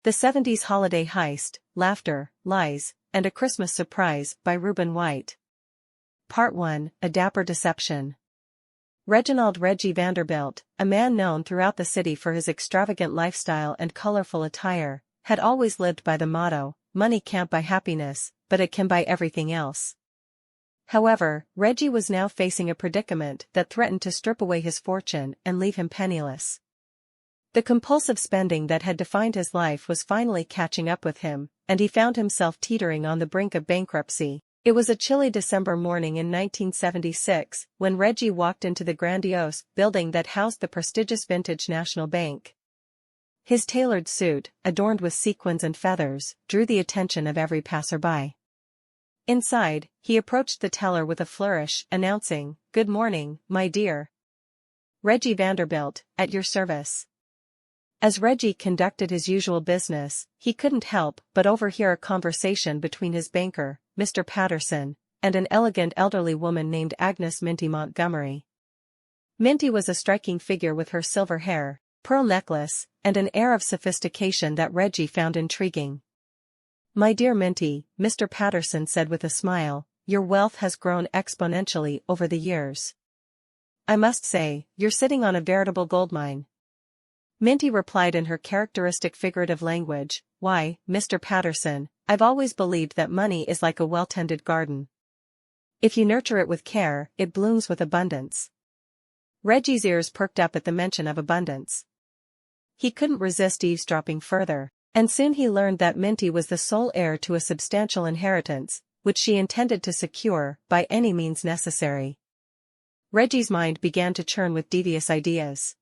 The 70s Holiday Heist, Laughter, Lies, and a Christmas Surprise by Reuben White. Part 1, A Dapper Deception. Reginald Reggie Vanderbilt, a man known throughout the city for his extravagant lifestyle and colorful attire, had always lived by the motto, "Money can't buy happiness, but it can buy everything else." However, Reggie was now facing a predicament that threatened to strip away his fortune and leave him penniless. The compulsive spending that had defined his life was finally catching up with him, and he found himself teetering on the brink of bankruptcy. It was a chilly December morning in 1976 when Reggie walked into the grandiose building that housed the prestigious Vintage National Bank. His tailored suit, adorned with sequins and feathers, drew the attention of every passerby. Inside, he approached the teller with a flourish, announcing, "Good morning, my dear. Reggie Vanderbilt, at your service." As Reggie conducted his usual business, he couldn't help but overhear a conversation between his banker, Mr. Patterson, and an elegant elderly woman named Agnes Minty Montgomery. Minty was a striking figure with her silver hair, pearl necklace, and an air of sophistication that Reggie found intriguing. "My dear Minty," Mr. Patterson said with a smile, "your wealth has grown exponentially over the years. I must say, you're sitting on a veritable goldmine." Minty replied in her characteristic figurative language, "Why, Mr. Patterson, I've always believed that money is like a well-tended garden. If you nurture it with care, it blooms with abundance." Reggie's ears perked up at the mention of abundance. He couldn't resist eavesdropping further, and soon he learned that Minty was the sole heir to a substantial inheritance, which she intended to secure by any means necessary. Reggie's mind began to churn with devious ideas.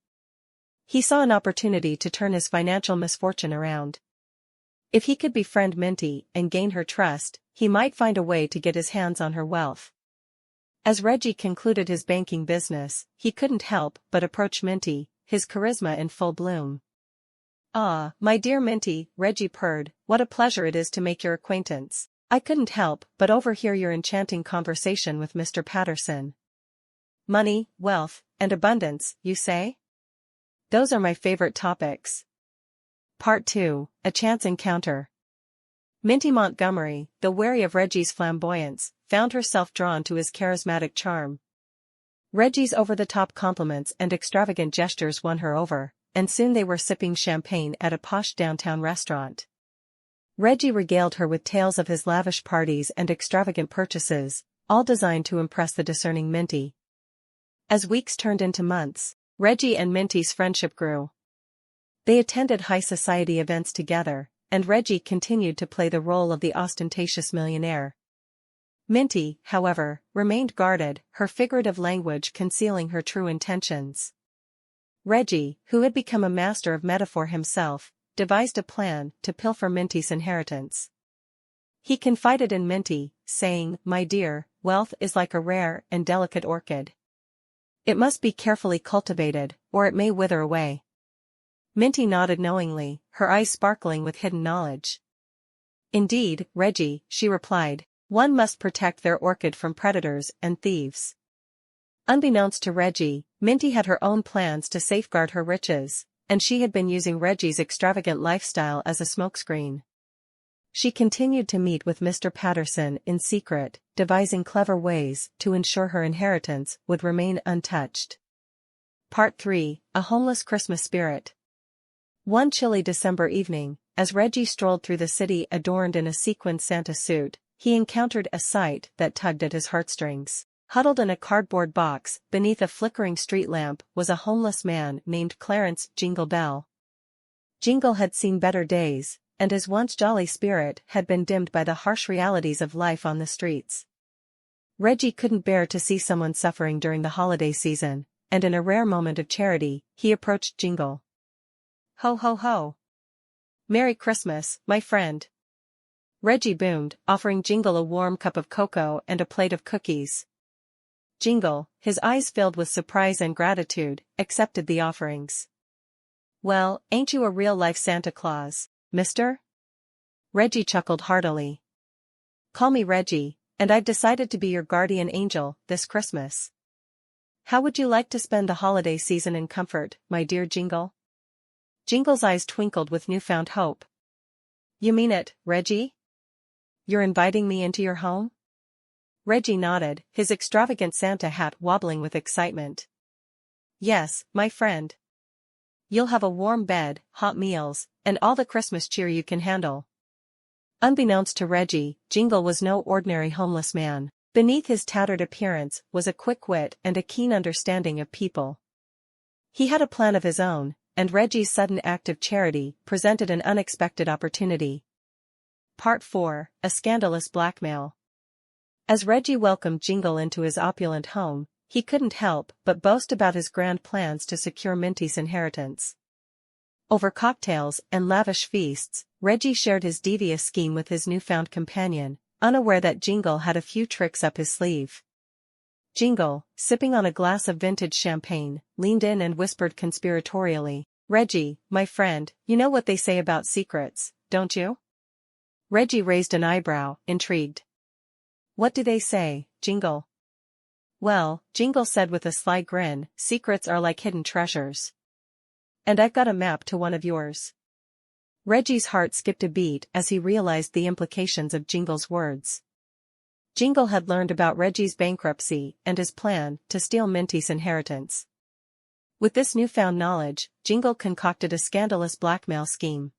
He saw an opportunity to turn his financial misfortune around. If he could befriend Minty and gain her trust, he might find a way to get his hands on her wealth. As Reggie concluded his banking business, he couldn't help but approach Minty, his charisma in full bloom. "Ah, my dear Minty," Reggie purred, "what a pleasure it is to make your acquaintance. I couldn't help but overhear your enchanting conversation with Mr. Patterson. Money, wealth, and abundance, you say? Those are my favorite topics." Part 2, A Chance Encounter. Minty Montgomery, though wary of Reggie's flamboyance, found herself drawn to his charismatic charm. Reggie's over-the-top compliments and extravagant gestures won her over, and soon they were sipping champagne at a posh downtown restaurant. Reggie regaled her with tales of his lavish parties and extravagant purchases, all designed to impress the discerning Minty. As weeks turned into months, Reggie and Minty's friendship grew. They attended high society events together, and Reggie continued to play the role of the ostentatious millionaire. Minty, however, remained guarded, her figurative language concealing her true intentions. Reggie, who had become a master of metaphor himself, devised a plan to pilfer Minty's inheritance. He confided in Minty, saying, "My dear, wealth is like a rare and delicate orchid. It must be carefully cultivated, or it may wither away." Minty nodded knowingly, her eyes sparkling with hidden knowledge. "Indeed, Reggie," she replied, "one must protect their orchid from predators and thieves." Unbeknownst to Reggie, Minty had her own plans to safeguard her riches, and she had been using Reggie's extravagant lifestyle as a smokescreen. She continued to meet with Mr. Patterson in secret, devising clever ways to ensure her inheritance would remain untouched. Part 3, A Homeless Christmas Spirit. One chilly December evening, as Reggie strolled through the city adorned in a sequined Santa suit, he encountered a sight that tugged at his heartstrings. Huddled in a cardboard box, beneath a flickering street lamp, was a homeless man named Clarence Jingle Bell. Jingle had seen better days, and his once jolly spirit had been dimmed by the harsh realities of life on the streets. Reggie couldn't bear to see someone suffering during the holiday season, and in a rare moment of charity, he approached Jingle. "Ho ho ho! Merry Christmas, my friend!" Reggie boomed, offering Jingle a warm cup of cocoa and a plate of cookies. Jingle, his eyes filled with surprise and gratitude, accepted the offerings. "Well, ain't you a real-life Santa Claus, mister?" Reggie chuckled heartily. "Call me Reggie, and I've decided to be your guardian angel this Christmas. How would you like to spend the holiday season in comfort, my dear Jingle?" Jingle's eyes twinkled with newfound hope. You mean it, Reggie? You're inviting me into your home? Reggie nodded, his extravagant Santa hat wobbling with excitement. Yes, my friend. You'll have a warm bed, hot meals, and all the Christmas cheer you can handle. Unbeknownst to Reggie, Jingle was no ordinary homeless man. Beneath his tattered appearance was a quick wit and a keen understanding of people. He had a plan of his own, and Reggie's sudden act of charity presented an unexpected opportunity. Part 4, A Scandalous Blackmail. As Reggie welcomed Jingle into his opulent home, he couldn't help but boast about his grand plans to secure Minty's inheritance. Over cocktails and lavish feasts, Reggie shared his devious scheme with his newfound companion, unaware that Jingle had a few tricks up his sleeve. Jingle, sipping on a glass of vintage champagne, leaned in and whispered conspiratorially, "Reggie, my friend, you know what they say about secrets, don't you?" Reggie raised an eyebrow, intrigued. "What do they say, Jingle?" "Well," Jingle said with a sly grin, "secrets are like hidden treasures. And I've got a map to one of yours." Reggie's heart skipped a beat as he realized the implications of Jingle's words. Jingle had learned about Reggie's bankruptcy and his plan to steal Minty's inheritance. With this newfound knowledge, Jingle concocted a scandalous blackmail scheme.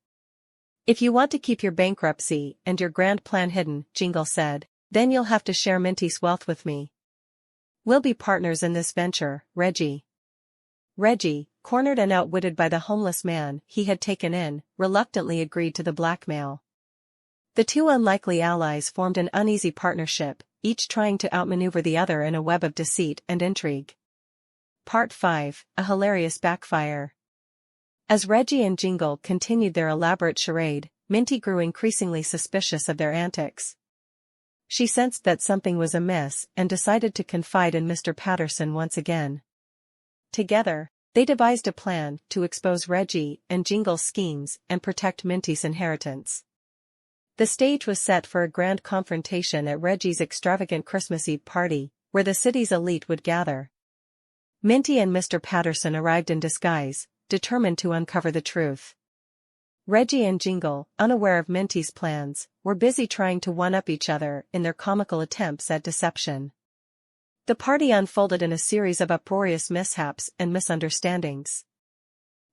"If you want to keep your bankruptcy and your grand plan hidden," Jingle said, "then you'll have to share Minty's wealth with me. We'll be partners in this venture, Reggie." Reggie, cornered and outwitted by the homeless man he had taken in, reluctantly agreed to the blackmail. The two unlikely allies formed an uneasy partnership, each trying to outmaneuver the other in a web of deceit and intrigue. Part 5, A Hilarious Backfire. As Reggie and Jingle continued their elaborate charade, Minty grew increasingly suspicious of their antics. She sensed that something was amiss and decided to confide in Mr. Patterson once again. Together, they devised a plan to expose Reggie and Jingle's schemes and protect Minty's inheritance. The stage was set for a grand confrontation at Reggie's extravagant Christmas Eve party, where the city's elite would gather. Minty and Mr. Patterson arrived in disguise, determined to uncover the truth. Reggie and Jingle, unaware of Minty's plans, were busy trying to one-up each other in their comical attempts at deception. The party unfolded in a series of uproarious mishaps and misunderstandings.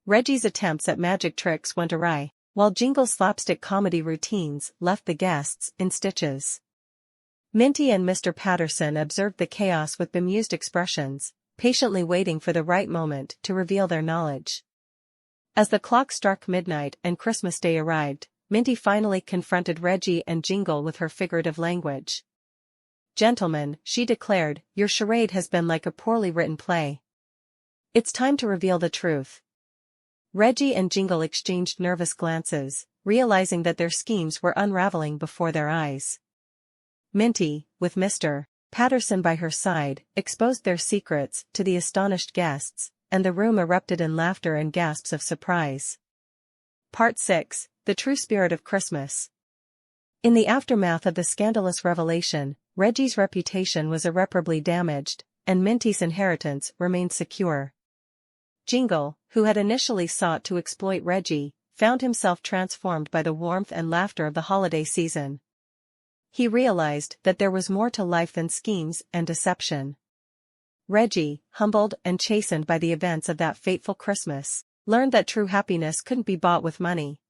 Reggie's attempts at magic tricks went awry, while Jingle's slapstick comedy routines left the guests in stitches. Minty and Mr. Patterson observed the chaos with bemused expressions, patiently waiting for the right moment to reveal their knowledge. As the clock struck midnight and Christmas Day arrived, Minty finally confronted Reggie and Jingle with her figurative language. "Gentlemen," she declared, "your charade has been like a poorly written play. It's time to reveal the truth." Reggie and Jingle exchanged nervous glances, realizing that their schemes were unraveling before their eyes. Minty, with Mr. Patterson by her side, exposed their secrets to the astonished guests, and the room erupted in laughter and gasps of surprise. Part 6, The True Spirit of Christmas. In the aftermath of the scandalous revelation, Reggie's reputation was irreparably damaged, and Minty's inheritance remained secure. Jingle, who had initially sought to exploit Reggie, found himself transformed by the warmth and laughter of the holiday season. He realized that there was more to life than schemes and deception. Reggie, humbled and chastened by the events of that fateful Christmas, learned that true happiness couldn't be bought with money.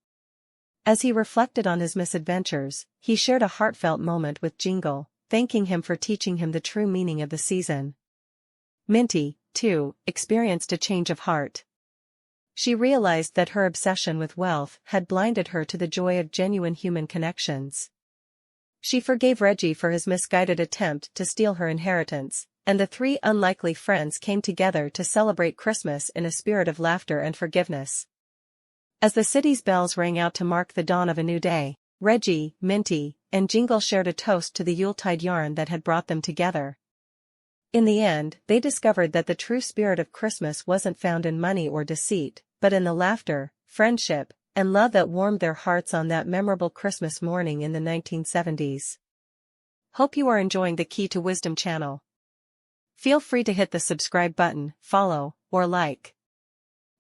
As he reflected on his misadventures, he shared a heartfelt moment with Jingle, thanking him for teaching him the true meaning of the season. Minty, too, experienced a change of heart. She realized that her obsession with wealth had blinded her to the joy of genuine human connections. She forgave Reggie for his misguided attempt to steal her inheritance, and the three unlikely friends came together to celebrate Christmas in a spirit of laughter and forgiveness. As the city's bells rang out to mark the dawn of a new day, Reggie, Minty, and Jingle shared a toast to the Yuletide yarn that had brought them together. In the end, they discovered that the true spirit of Christmas wasn't found in money or deceit, but in the laughter, friendship, and love that warmed their hearts on that memorable Christmas morning in the 1970s. Hope you are enjoying the Key to Wisdom channel. Feel free to hit the subscribe button, follow, or like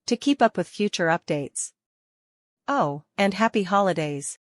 to keep up with future updates. Oh, and happy holidays!